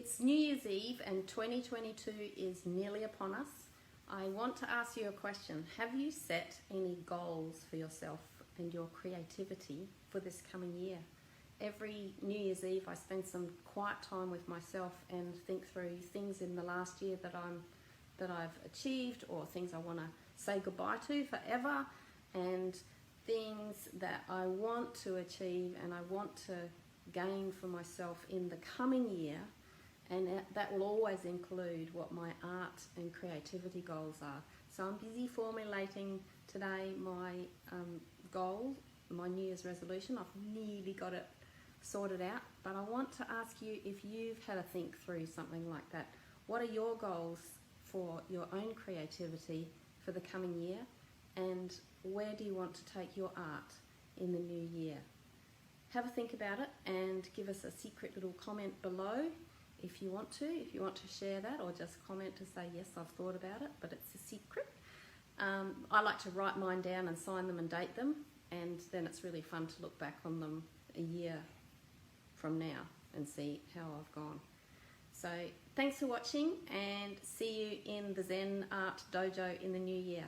It's New Year's Eve and 2022 is nearly upon us. I want to ask you a question. Have you set any goals for yourself and your creativity for this coming year? Every New Year's Eve I spend some quiet time with myself and think through things in the last year that I've achieved, or things I want to say goodbye to forever, and things that I want to achieve and I want to gain for myself in the coming year. And that will always include what my art and creativity goals are. So I'm busy formulating today my goal, my New Year's resolution. I've nearly got it sorted out, but I want to ask you if you've had a think through something like that. What are your goals for your own creativity for the coming year, and where do you want to take your art in the new year? Have a think about it and give us a secret little comment below if you want to share that, or just comment to say, yes, I've thought about it, but it's a secret. I like to write mine down and sign them and date them, and then it's really fun to look back on them a year from now and see how I've gone. So thanks for watching, and see you in the Zen Art Dojo in the new year.